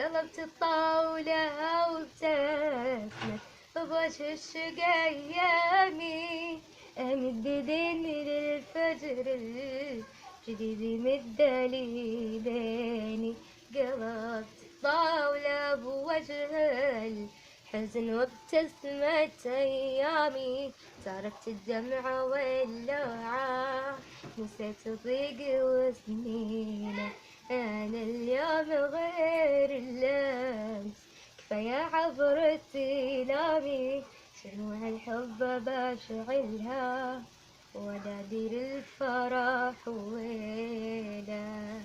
قلبت الطاوله وابتسمت بوجه الشقا ايامي، امد ايديني للفجر الجديد يمدلي بيني. قلبت الطاوله بوجه الحزن وابتسمت ايامي، تركت الدمع واللوعه، نسيت ضيق وسنينه. أنا اليوم غير الأمس، كفاية عبرت إيلامي، شموع الحب بشعلها وأناديل الفرح وينه.